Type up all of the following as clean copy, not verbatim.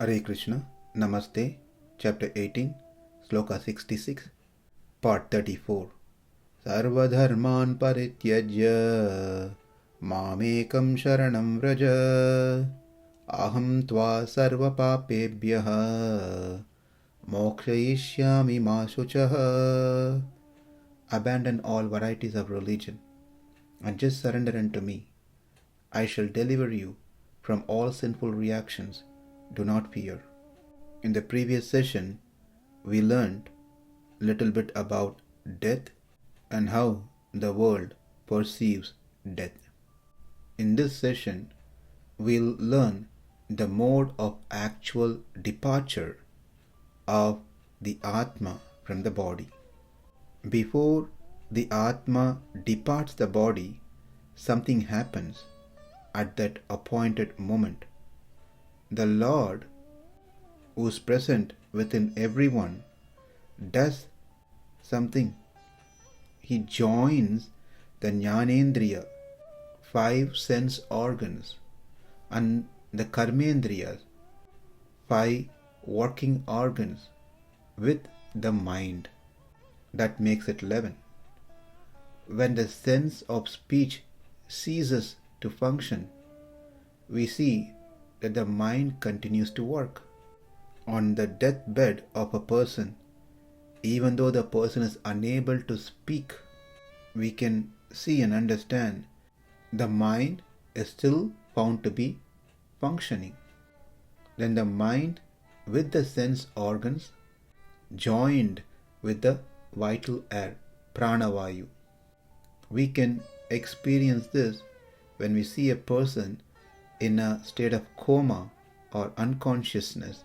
Hare Krishna, Namaste, Chapter 18, Sloka 66, Part 34. Sarva-dharmān parityajya, ekaṁ śaraṇaṁ vraja, ahaṁ sarva-pāpebhyo, mokṣayiṣyāmi ma śucaḥ. Abandon all varieties of religion and just surrender unto me. I shall deliver you from all sinful reactions. Do not fear. In the previous session, we learned a little bit about death and how the world perceives death. In this session, we'll learn the mode of actual departure of the Atma from the body. Before the Atma departs the body, something happens at that appointed moment. The Lord, who is present within everyone, does something. He joins the jnanendriya, 5 sense organs, and the karmendriyas, 5 working organs, with the mind. That makes it 11. When the sense of speech ceases to function, we see that the mind continues to work. On the deathbed of a person, even though the person is unable to speak, we can see and understand the mind is still found to be functioning. Then the mind with the sense organs joined with the vital air, pranavayu. We can experience this when we see a person in a state of coma or unconsciousness.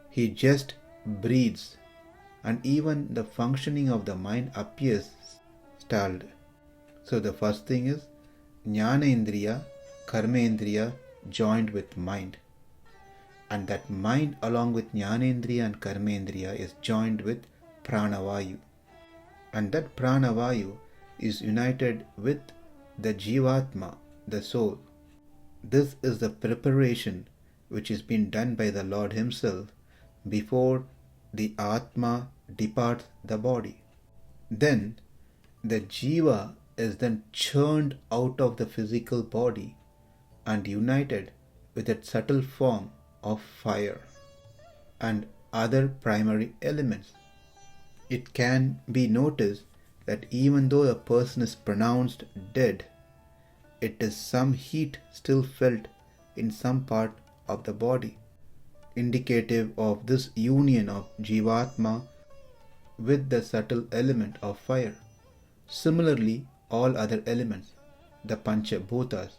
He just breathes, and even the functioning of the mind appears stalled. So the first thing is jnanendriya, karmendriya joined with mind. And that mind along with jnanendriya and karmendriya is joined with pranavayu. And that pranavayu is united with the jivatma, the soul. This is the preparation which is being done by the Lord Himself before the Atma departs the body. Then the jiva is then churned out of the physical body and united with its subtle form of fire and other primary elements. It can be noticed that even though a person is pronounced dead, it is some heat still felt in some part of the body, indicative of this union of jivatma with the subtle element of fire. Similarly, all other elements, the pancha bhutas,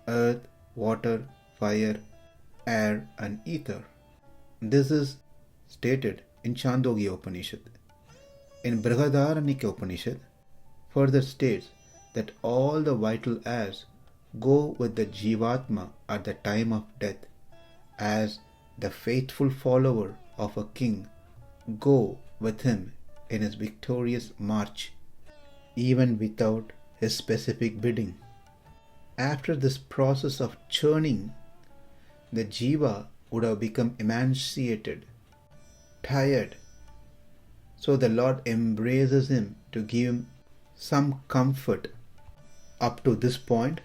earth, water, fire, air and ether. This is stated in Chandogya Upanishad. In Brihadaranyaka Upanishad further states that all the vital airs go with the jivatma at the time of death, as the faithful follower of a king go with him in his victorious march, even without his specific bidding. After this process of churning, the jiva would have become emaciated, tired. So the Lord embraces him to give him some comfort. Up to this point,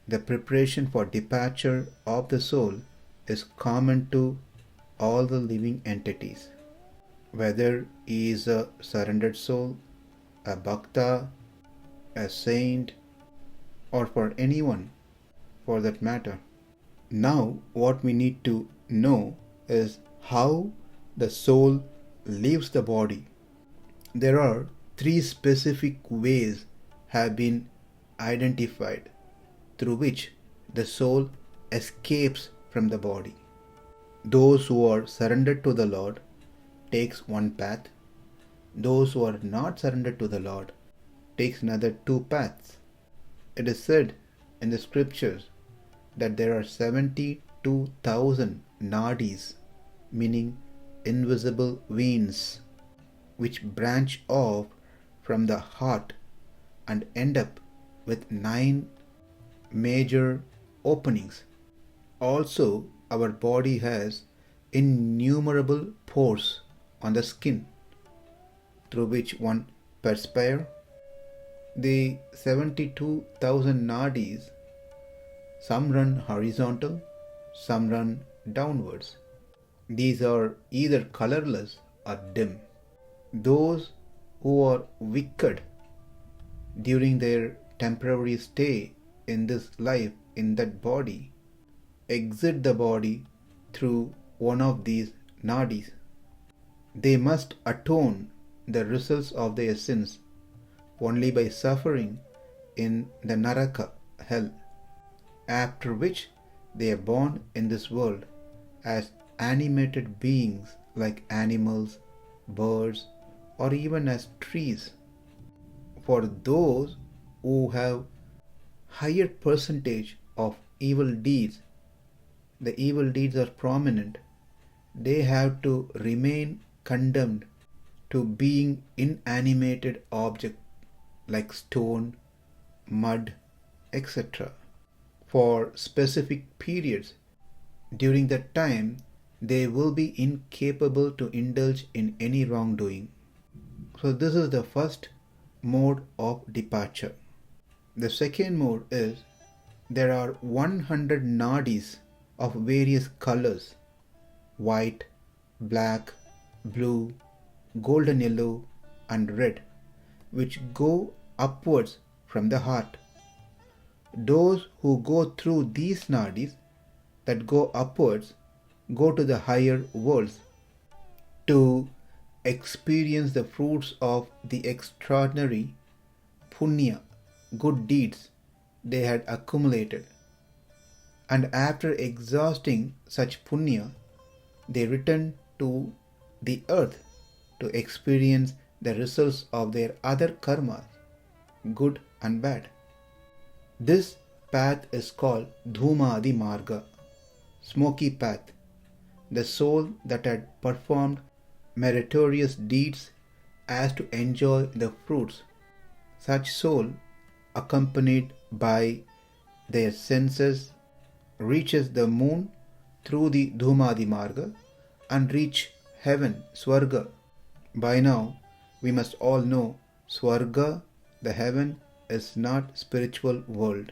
the preparation for departure of the soul is common to all the living entities. Whether he is a surrendered soul, a bhakta, a saint, or for anyone for that matter. Now what we need to know is how the soul leaves the body. There are 3 specific ways have been identified through which the soul escapes from the body. Those who are surrendered to the Lord takes one path. Those who are not surrendered to the Lord takes another 2 paths. It is said in the scriptures that there are 72,000 nadis, meaning invisible veins, which branch off from the heart and end up with 9 major openings. Also, our body has innumerable pores on the skin through which one perspires. The 72,000 nadis, some run horizontal, some run downwards. These are either colorless or dim. Those who are wicked during their temporary stay in this life, in that body, exit the body through one of these nadis. They must atone the results of their sins only by suffering in the naraka, hell, after which they are born in this world as animated beings like animals, birds, or even as trees. For those who have higher percentage of evil deeds, the evil deeds are prominent, they have to remain condemned to being inanimated objects like stone, mud, etc. for specific periods. During that time, they will be incapable to indulge in any wrongdoing. So this is the first mode of departure. The second mode is there are 100 nadis of various colors: white, black, blue, golden yellow, and red, which go upwards from the heart. Those who go through these nadis that go upwards go to the higher worlds to experience the fruits of the extraordinary punya, good deeds they had accumulated. And after exhausting such punya, they return to the earth to experience the results of their other karmas, good and bad. This path is called dhumadi marga, smoky path. The soul that had performed meritorious deeds as to enjoy the fruits, such soul, accompanied by their senses, reaches the moon through the dhumadi marga and reach heaven, swarga. By now, we must all know swarga, the heaven, is not spiritual world.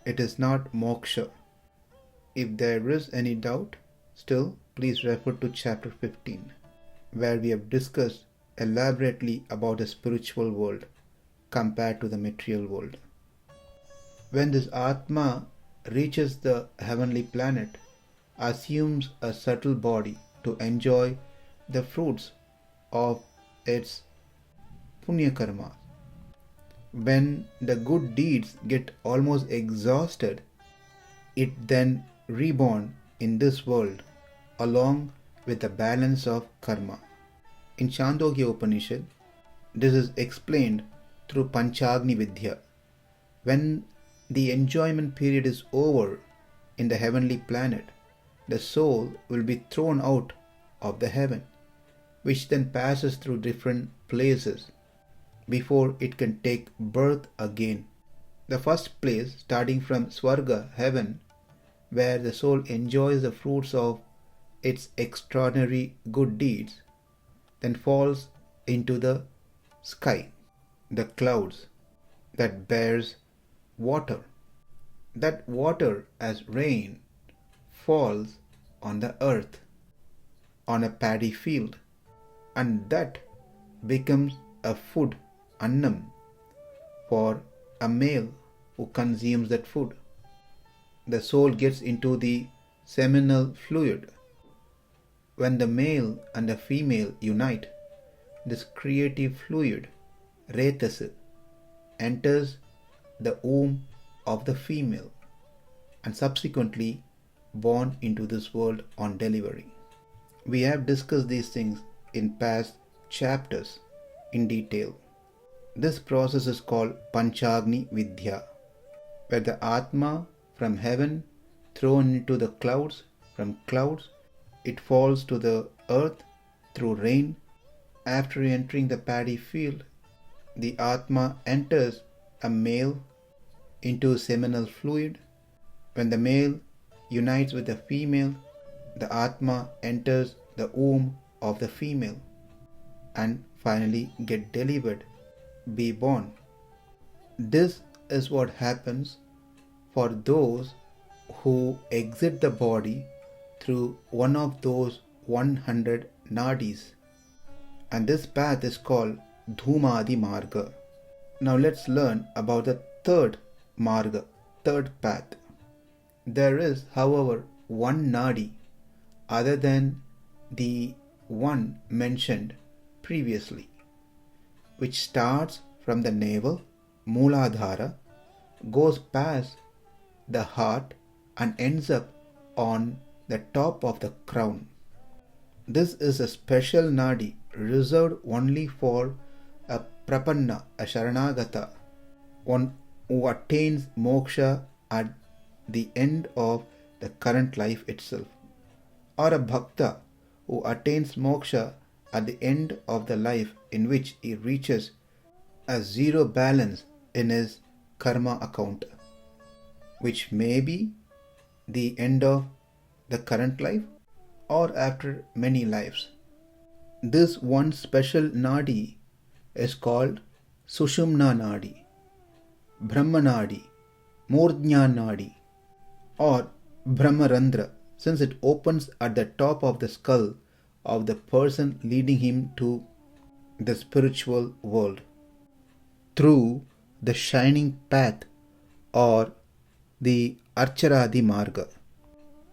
It is not moksha. If there is any doubt, still please refer to chapter 15, where we have discussed elaborately about the spiritual world compared to the material world. When this Atma reaches the heavenly planet, assumes a subtle body to enjoy the fruits of its punya karma. When the good deeds get almost exhausted, it then reborn in this world along with the balance of karma. In Chandogya Upanishad, this is explained through Panchagni Vidya. When the enjoyment period is over in the heavenly planet, the soul will be thrown out of the heaven, which then passes through different places before it can take birth again. The first place, starting from Swarga, heaven, where the soul enjoys the fruits of its extraordinary good deeds, then falls into the sky, the clouds, that bears water. That water as rain falls on the earth, on a paddy field, and that becomes a food, annam, for a male who consumes that food. The soul gets into the seminal fluid. When the male and the female unite, this creative fluid, retasa, enters the womb of the female and subsequently born into this world on delivery. We have discussed these things in past chapters in detail. This process is called Panchagni Vidya, where the Atma from heaven thrown into the clouds, from clouds it falls to the earth through rain. After entering the paddy field, the Atma enters a male into seminal fluid. When the male unites with the female, the Atma enters the womb of the female and finally get delivered, be born. This is what happens for those who exit the body through one of those 100 nadis. And this path is called Dhumadi Marga. Now let's learn about the third marga, third path. There is, however, one nadi other than the one mentioned previously, which starts from the navel, Mooladhara, goes past the heart and ends up on the top of the crown. This is a special nadi reserved only for a prapanna, a sharanagata, one who attains moksha at the end of the current life itself, or a bhakta who attains moksha at the end of the life in which he reaches a zero balance in his karma account, which may be the end of the current life or after many lives. This one special nadi is called Sushumna Nadi, Brahma Nadi, Murdhnya Nadi, or Brahmarandra, since it opens at the top of the skull of the person leading him to the spiritual world through the shining path or the Archaradi Marga.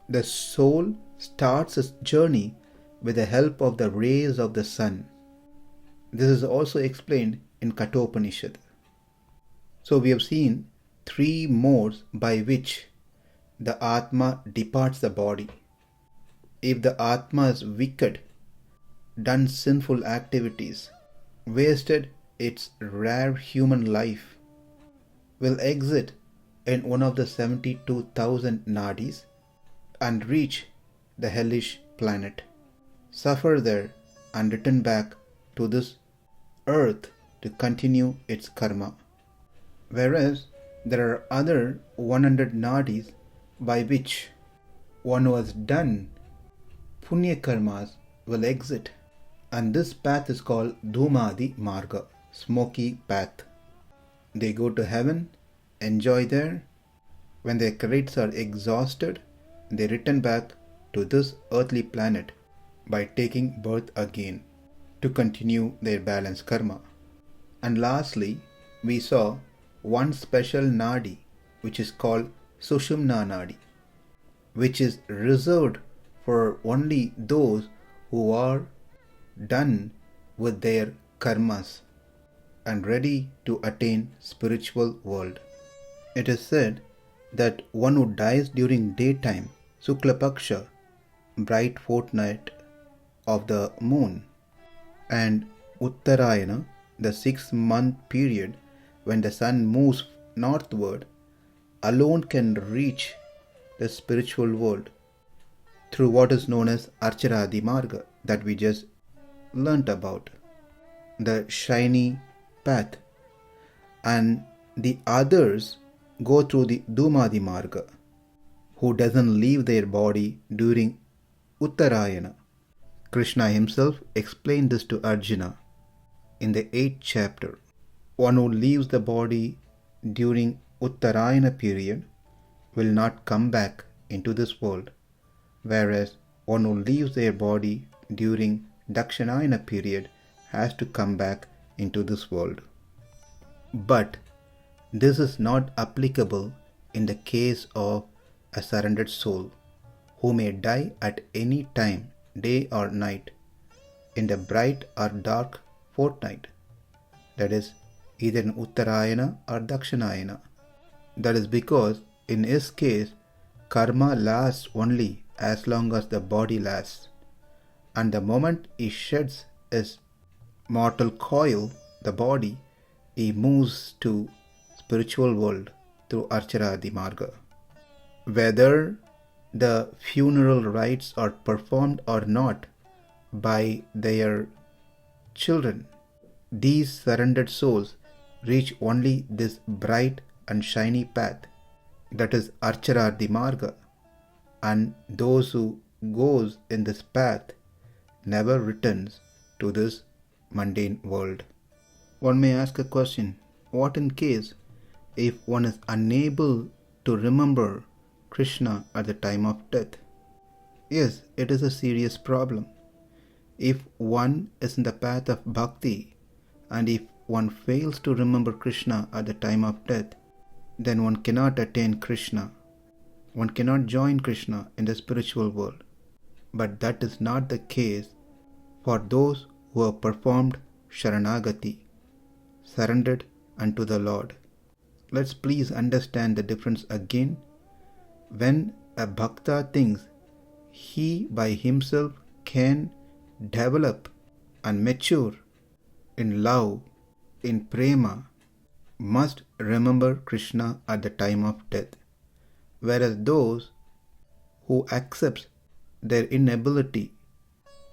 The soul starts its journey with the help of the rays of the sun. This is also explained in Kathopanishad. So we have seen three modes by which the Atma departs the body. If the Atma is wicked, done sinful activities, wasted its rare human life, will exit in one of the 72,000 nadis and reach the hellish planet, suffer there and return back to this earth to continue its karma. Whereas there are other 100 nadis by which one who has done punya karmas will exit, and this path is called Dhumadi Marga, smoky path. They go to heaven, enjoy there. When their credits are exhausted, they return back to this earthly planet by taking birth again to continue their balanced karma. And lastly, we saw one special nadi which is called Sushumna Nadi, which is reserved for only those who are done with their karmas and ready to attain spiritual world. It is said that one who dies during daytime, Suklapaksha, bright fortnight of the moon, and Uttarayana, the 6-month period when the sun moves northward, alone can reach the spiritual world through what is known as Archaradi Marga that we just learnt about, the shiny path, and the others go through the Dhumadi Marga, who doesn't leave their body during Uttarayana. Krishna himself explained this to Arjuna in the 8th chapter. One who leaves the body during Uttarayana period will not come back into this world, whereas one who leaves their body during Dakshinayana period has to come back into this world. But this is not applicable in the case of a surrendered soul who may die at any time, day or night, in the bright or dark fortnight, that is either in Uttarayana or Dakshinayana. That is because in his case karma lasts only as long as the body lasts, and the moment he sheds his mortal coil, the body, he moves to spiritual world through Archaradi Marga. Whether the funeral rites are performed or not by their children, these surrendered souls reach only this bright and shiny path, that is Archaradi Marga, and those who goes in this path never returns to this mundane world. One may ask a question, what in case if one is unable to remember Krishna at the time of death? Yes, it is a serious problem. If one is in the path of bhakti and if one fails to remember Krishna at the time of death, then one cannot attain Krishna. One cannot join Krishna in the spiritual world. But that is not the case for those who have performed śaraṇagati, surrendered unto the Lord. Let's please understand the difference again. When a bhakta thinks he by himself can develop and mature in love, in prema, must remember Krishna at the time of death. Whereas those who accept their inability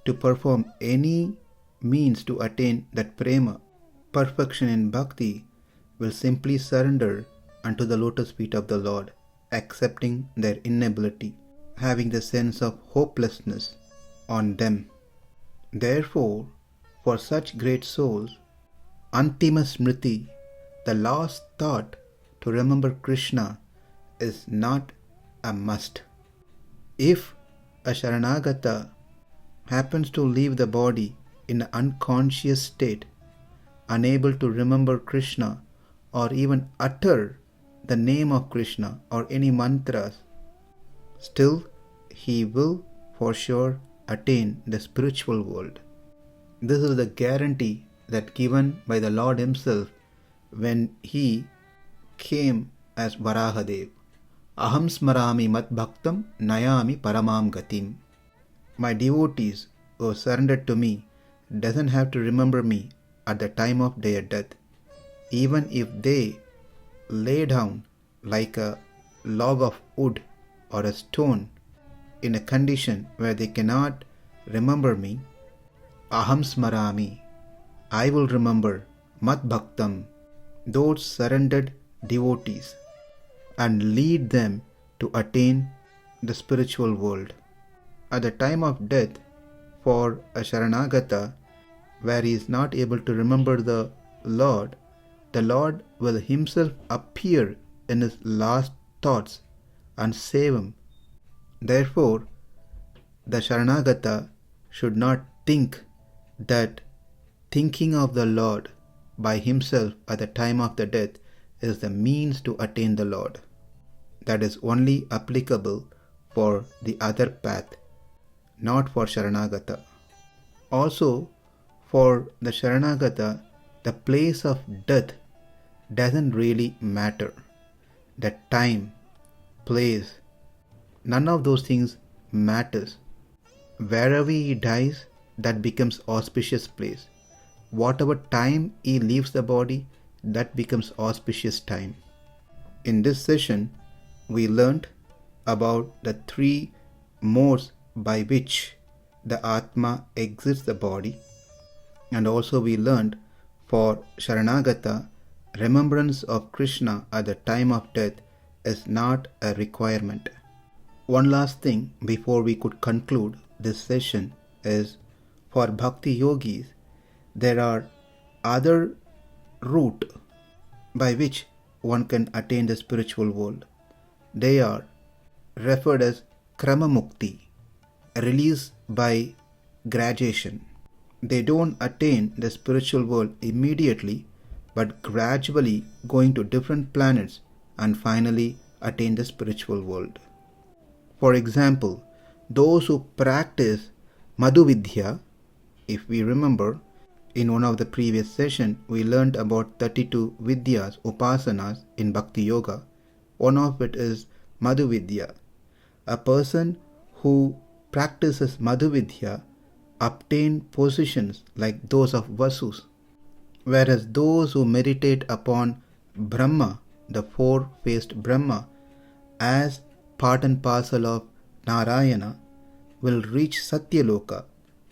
to perform any means to attain that prema, perfection in bhakti, will simply surrender unto the lotus feet of the Lord, accepting their inability, having the sense of hopelessness on them. Therefore, for such great souls, Antima Smriti, the last thought to remember Krishna, is not a must. If a Sharanagata happens to leave the body in an unconscious state, unable to remember Krishna or even utter the name of Krishna or any mantras, still he will for sure attain the spiritual world. This is the guarantee that given by the Lord himself when he came as Varahadev. Ahaṁ smarami mat bhaktam nayami paramam gatim. My devotees who surrendered to me doesn't have to remember me at the time of their death. Even if they lay down like a log of wood or a stone in a condition where they cannot remember me, Ahaṁ smarami, I will remember mat bhaktam, those surrendered devotees, and lead them to attain the spiritual world. At the time of death, for a Sharanagata, where he is not able to remember the Lord will himself appear in his last thoughts and save him. Therefore, the Sharanagata should not think that thinking of the Lord by himself at the time of the death is the means to attain the Lord. That is only applicable for the other path, not for Sharanagata. Also, for the Sharanagata, the place of death doesn't really matter. The time, place, none of those things matters. Wherever he dies, that becomes auspicious place. Whatever time he leaves the body, that becomes auspicious time. In this session, we learnt about the three modes by which the Atma exits the body, and also we learned for Sharanagata, remembrance of Krishna at the time of death is not a requirement. One last thing before we could conclude this session is, for Bhakti Yogis, there are other route by which one can attain the spiritual world. They are referred as Krama Mukti, release by graduation. They don't attain the spiritual world immediately, but gradually going to different planets and finally attain the spiritual world. For example, those who practice Madhuvidya, if we remember, in one of the previous sessions, we learned about 32 Vidyas, Upasanas in Bhakti Yoga. One of it is Madhuvidya. A person who practices Madhuvidya obtain positions like those of Vasus, whereas those who meditate upon Brahma, the four-faced Brahma, as part and parcel of Narayana, will reach Satyaloka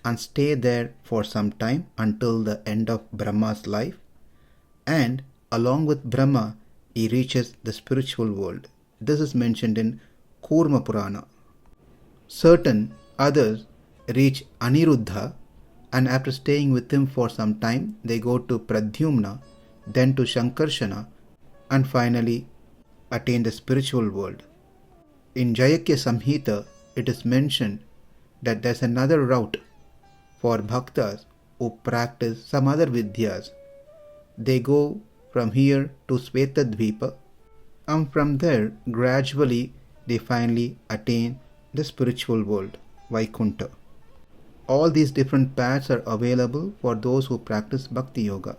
and stay there for some time until the end of Brahma's life, and along with Brahma he reaches the spiritual world. This is mentioned in Kurma Purana. Certain Others reach Aniruddha, and after staying with him for some time, they go to Pradyumna, then to Shankarshana, and finally attain the spiritual world. In Jayakya Samhita, it is mentioned that there's another route for bhaktas who practice some other vidyas. They go from here to Svetadvipa, and from there gradually they finally attain the spiritual world, Vaikuntha. All these different paths are available for those who practice Bhakti Yoga.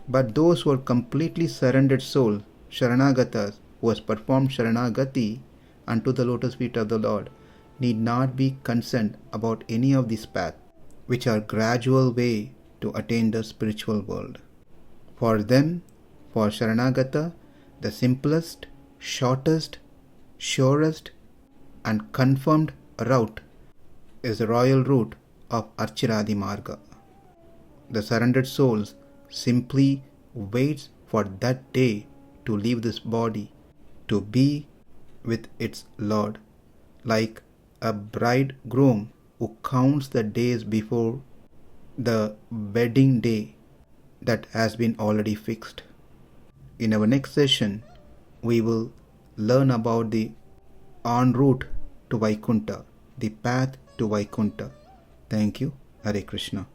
But those who are completely surrendered souls, Sharanagatas, who has performed Sharanagati unto the lotus feet of the Lord, need not be concerned about any of these paths, which are gradual way to attain the spiritual world. For them, for Sharanagata, the simplest, shortest, surest and confirmed route is the royal route of Archiradi Marga. The surrendered souls simply waits for that day to leave this body, to be with its Lord, like a bridegroom who counts the days before the wedding day that has been already fixed. In our next session, we will learn about the en route to Vaikuntha, the path to Vaikuntha. Thank you. Hare Krishna.